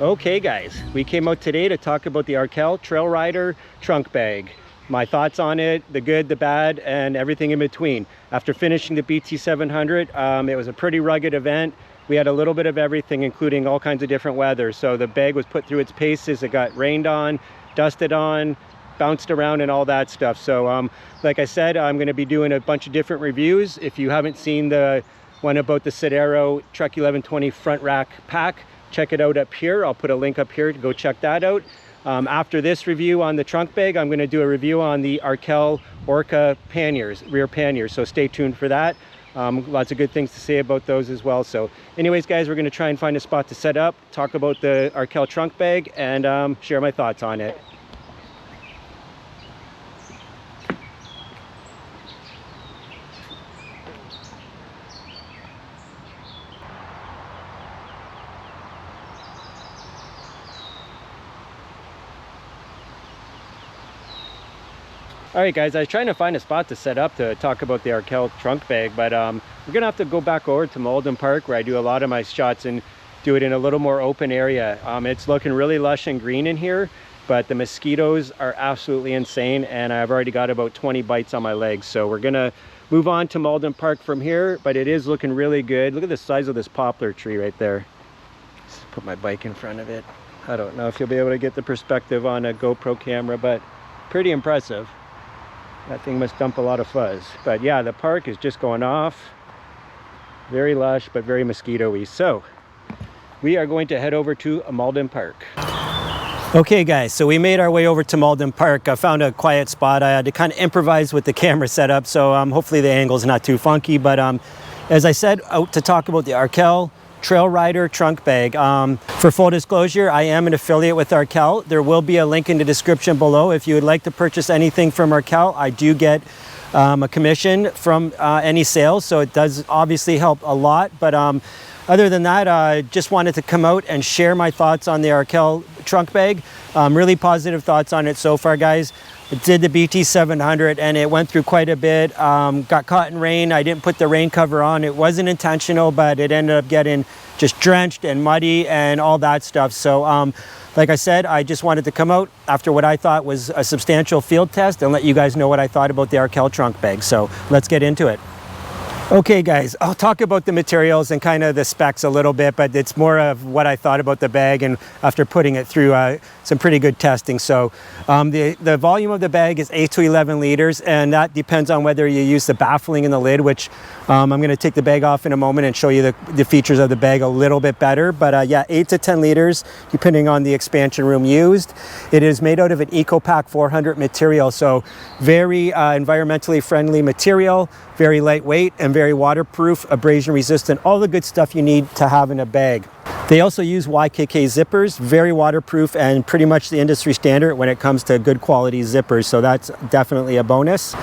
Okay guys, we came out today to talk about the Arkel TailRider trunk bag. My thoughts on it, the good, the bad, and everything in between. After finishing the BT700, it was a pretty rugged event. We had a little bit of everything, including all kinds of different weather. So the bag was put through its paces. It got rained on, dusted on, bounced around, and all that stuff. So like I said, I'm going to be doing a bunch of different reviews. If you haven't seen the one about the Sodero Trek 1120 front rack pack, check it out up here. I'll put a link up here to go check that out. After this review on the trunk bag, I'm going to do a review on the Arkel Orca panniers, rear panniers. So stay tuned for that. Lots of good things to say about those as well. So anyways, guys, we're going to try and find a spot to set up, talk about the Arkel trunk bag, and share my thoughts on it. All right guys, I was trying to find a spot to set up to talk about the Arkel trunk bag, but we're gonna have to go back over to Malden Park where I do a lot of my shots and do it in a little more open area. It's looking really lush and green in here, but the mosquitoes are absolutely insane, and I've already got about 20 bites on my legs. So we're gonna move on to Malden Park from here, but it is looking really good. Look at the size of this poplar tree right there. Just put my bike in front of it. I don't know if you'll be able to get the perspective on a GoPro camera, but pretty impressive. That thing must dump a lot of fuzz. But yeah, the park is just going off. Very lush, but very mosquito-y. So we are going to head over to Malden Park. Okay guys, so we made our way over to Malden Park. I found a quiet spot. I had to kind of improvise with the camera setup, so hopefully the angle's not too funky. But as I said, out to talk about the Arkel TailRider trunk bag. For full disclosure, I am an affiliate with Arkel. There will be a link in the description below. If you would like to purchase anything from Arkel, I do get a commission from any sales, so it does obviously help a lot. But other than that, I just wanted to come out and share my thoughts on the Arkel trunk bag. Really positive thoughts on it so far, guys. I did the BT700 and it went through quite a bit. Got caught in rain. I didn't put the rain cover on. It wasn't intentional, but it ended up getting just drenched and muddy and all that stuff. So like I said, I just wanted to come out after what I thought was a substantial field test and let you guys know what I thought about the Arkel trunk bag. So let's get into it. Okay guys, I'll talk about the materials and kind of the specs a little bit, but it's more of what I thought about the bag and after putting it through some pretty good testing. So the volume of the bag is 8 to 11 liters, and that depends on whether you use the baffling in the lid, which I'm going to take the bag off in a moment and show you the features of the bag a little bit better. But yeah, 8 to 10 liters depending on the expansion room used. It is made out of an EcoPack 400 material, so very environmentally friendly material, very lightweight and very waterproof, abrasion resistant, all the good stuff you need to have in a bag. They also use YKK zippers, very waterproof and pretty much the industry standard when it comes to good quality zippers, so that's definitely a bonus.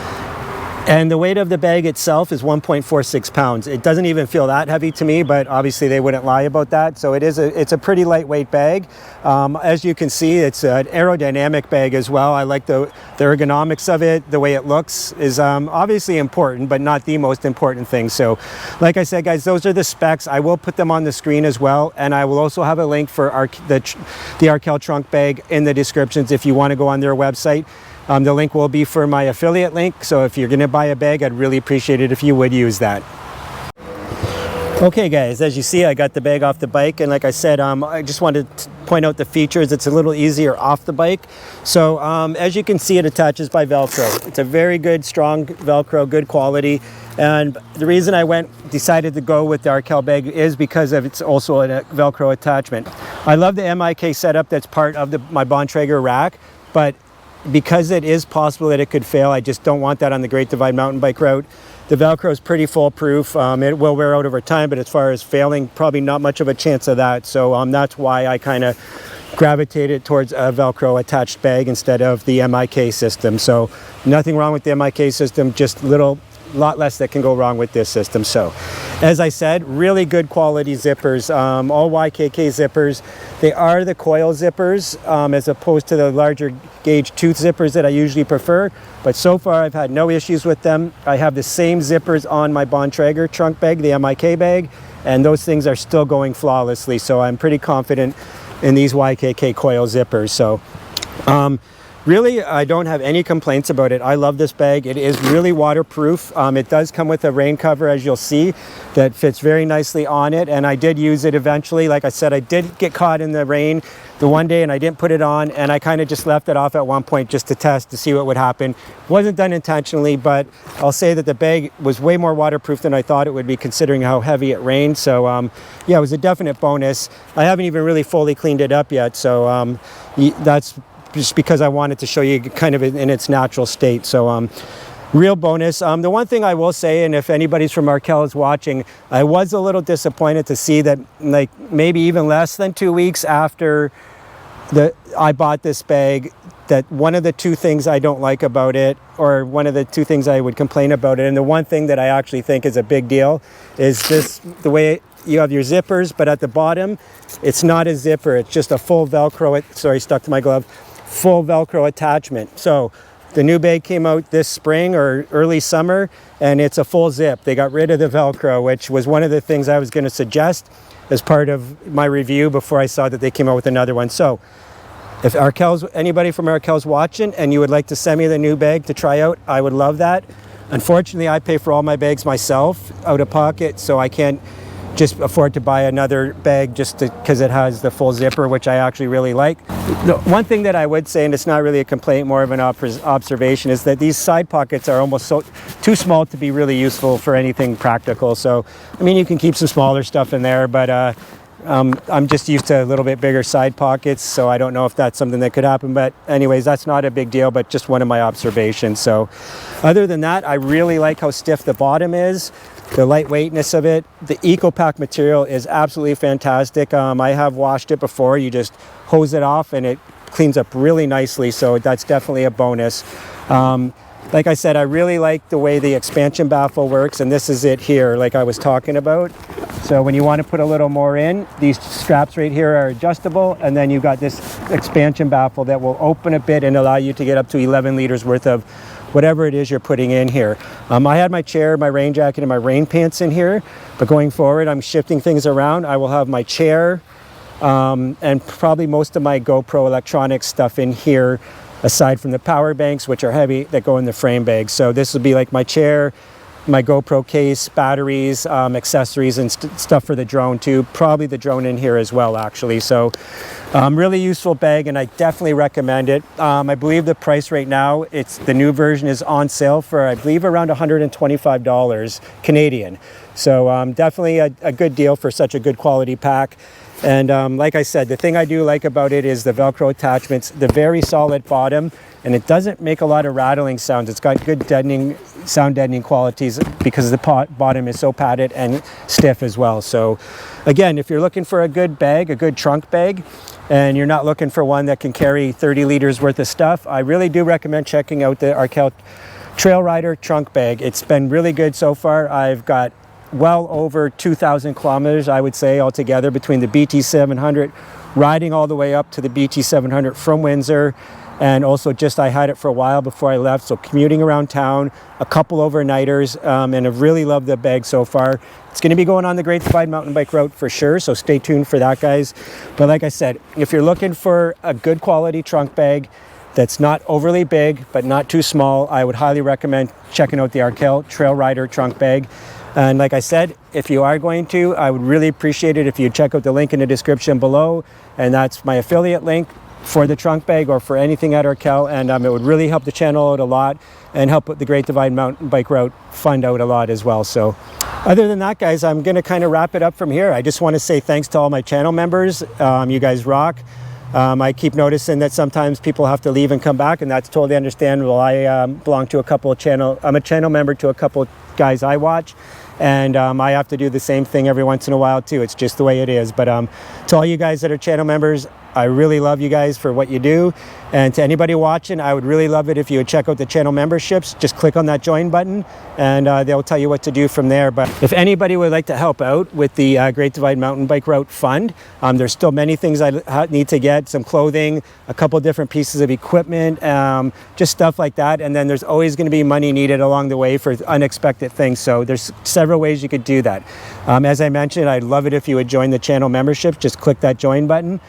And the weight of the bag itself is 1.46 pounds. It doesn't even feel that heavy to me, but obviously they wouldn't lie about that. So it's a pretty lightweight bag. As you can see, it's an aerodynamic bag as well. I like the ergonomics of it. The way it looks is obviously important, but not the most important thing. So like I said, guys, those are the specs. I will put them on the screen as well. And I will also have a link for the Arkel trunk bag in the descriptions if you want to go on their website. The link will be for my affiliate link, so if you're going to buy a bag, I'd really appreciate it if you would use that. Okay guys, as you see, I got the bag off the bike, and like I said, I just wanted to point out the features. It's a little easier off the bike. So as you can see, it attaches by Velcro. It's a very good, strong Velcro, good quality. And the reason I decided to go with the Arkel bag is because of it's also a Velcro attachment. I love the MIK setup that's part of my Bontrager rack, but because it is possible that it could fail, I just don't want that on the Great Divide mountain bike route. The Velcro is pretty foolproof. It will wear out over time, but as far as failing, probably not much of a chance of that. So that's why I kind of gravitated towards a Velcro attached bag instead of the MIK system. So nothing wrong with the MIK system, just lot less that can go wrong with this system. So as I said, really good quality zippers, all YKK zippers. They are the coil zippers as opposed to the larger gauge tooth zippers that I usually prefer, but so far I've had no issues with them. I have the same zippers on my Bontrager trunk bag, the MIK bag, and those things are still going flawlessly. So I'm pretty confident in these YKK coil zippers. So really, I don't have any complaints about it. I love this bag. It is really waterproof. It does come with a rain cover, as you'll see, that fits very nicely on it. And I did use it eventually. Like I said, I did get caught in the rain the one day and I didn't put it on, and I kind of just left it off at one point just to test to see what would happen. Wasn't done intentionally, but I'll say that the bag was way more waterproof than I thought it would be, considering how heavy it rained. So yeah, it was a definite bonus. I haven't even really fully cleaned it up yet, so that's just because I wanted to show you kind of in its natural state. So real bonus. The one thing I will say, and if anybody's from Arkel is watching, I was a little disappointed to see that, like, maybe even less than 2 weeks after I bought this bag, that one of the two things I don't like about it, or one of the two things I would complain about it, and the one thing that I actually think is a big deal, is the way you have your zippers, but at the bottom it's not a zipper, it's just a full Velcro, sorry, stuck to my glove, full Velcro attachment. So the new bag came out this spring or early summer, and it's a full zip. They got rid of the Velcro, which was one of the things I was going to suggest as part of my review before I saw that they came out with another one. So if anybody from Arkel's watching and you would like to send me the new bag to try out, I would love that. Unfortunately, I pay for all my bags myself out of pocket, so I can't just afford to buy another bag just because it has the full zipper, which I actually really like. The one thing that I would say, and it's not really a complaint, more of an observation, is that these side pockets are almost too small to be really useful for anything practical. So, I mean, you can keep some smaller stuff in there, but I'm just used to a little bit bigger side pockets, so I don't know if that's something that could happen. But anyways, that's not a big deal, but just one of my observations. So other than that, I really like how stiff the bottom is, the lightweightness of it. The EcoPack material is absolutely fantastic. I have washed it before. You just hose it off and it cleans up really nicely, so that's definitely a bonus. Like I said, I really like the way the expansion baffle works, and this is it here, like I was talking about. So when you want to put a little more in, these straps right here are adjustable, and then you've got this expansion baffle that will open a bit and allow you to get up to 11 liters worth of whatever it is you're putting in here. I had my chair, my rain jacket, and my rain pants in here, but going forward, I'm shifting things around. I will have my chair and probably most of my GoPro electronics stuff in here, aside from the power banks, which are heavy, that go in the frame bag. So this will be like my chair, my GoPro case, batteries, accessories, and stuff for the drone too. Probably the drone in here as well, actually. So really useful bag, and I definitely recommend it. I believe the price right now, the new version is on sale for, I believe, around $125 Canadian. So definitely a good deal for such a good quality pack. And like I said, the thing I do like about it is the Velcro attachments, the very solid bottom, and it doesn't make a lot of rattling sounds. It's got good sound deadening qualities because the bottom is so padded and stiff as well. So again, if you're looking for a good bag, a good trunk bag, and you're not looking for one that can carry 30 liters worth of stuff, I really do recommend checking out the Arkel TailRider trunk bag. It's been really good so far. I've got well over 2,000 kilometers, I would say, altogether between the BT700, riding all the way up to the BT700 from Windsor, and also just I had it for a while before I left, so commuting around town, a couple overnighters, and I've really loved the bag so far. It's going to be going on the Great Divide mountain bike route for sure, so stay tuned for that, guys. But like I said, if you're looking for a good quality trunk bag, that's not overly big, but not too small, I would highly recommend checking out the Arkel TailRider trunk bag. And like I said, if you are going to, I would really appreciate it if you check out the link in the description below. And that's my affiliate link for the trunk bag or for anything at Arkel. And it would really help the channel out a lot and help the Great Divide Mountain Bike Route Fund out a lot as well. So other than that, guys, I'm going to kind of wrap it up from here. I just want to say thanks to all my channel members. You guys rock. I keep noticing that sometimes people have to leave and come back, and that's totally understandable. I belong to a couple of I'm a channel member to a couple of guys I watch, and I have to do the same thing every once in a while too. It's just the way it is. But to all you guys that are channel members, I really love you guys for what you do. And to anybody watching, I would really love it if you would check out the channel memberships. Just click on that join button and they'll tell you what to do from there. But if anybody would like to help out with the Great Divide Mountain Bike Route Fund, there's still many things I need to get, some clothing, a couple different pieces of equipment, just stuff like that. And then there's always going to be money needed along the way for unexpected things. So there's several ways you could do that. As I mentioned, I'd love it if you would join the channel membership. Just click that join button.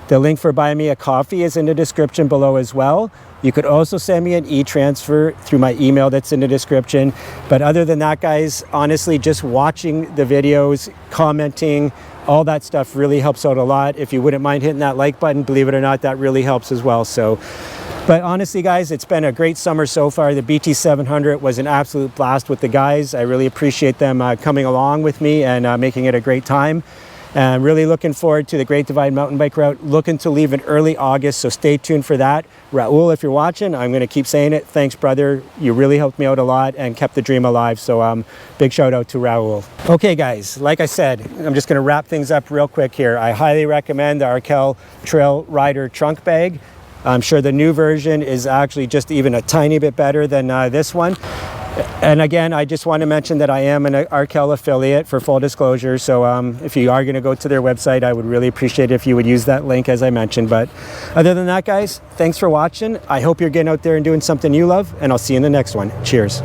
The link for buying me a coffee is in the description below as well. You could also send me an e-transfer through my email that's in the description. But other than that, guys, honestly, just watching the videos, commenting, all that stuff really helps out a lot. If you wouldn't mind hitting that like button, believe it or not, that really helps as well. So, but honestly, guys, it's been a great summer so far. The BT 700 was an absolute blast with the guys. I really appreciate them coming along with me and making it a great time. I'm really looking forward to the Great Divide Mountain Bike Route, looking to leave in early August, so stay tuned for that. Raul, if you're watching, I'm going to keep saying it. Thanks, brother. You really helped me out a lot and kept the dream alive, so big shout out to Raul. Okay, guys, like I said, I'm just going to wrap things up real quick here. I highly recommend the Arkel TailRider trunk bag. I'm sure the new version is actually just even a tiny bit better than this one. And again, I just want to mention that I am an Arkel affiliate for full disclosure. So if you are going to go to their website, I would really appreciate it if you would use that link as I mentioned. But other than that, guys, thanks for watching. I hope you're getting out there and doing something you love, and I'll see you in the next one. Cheers.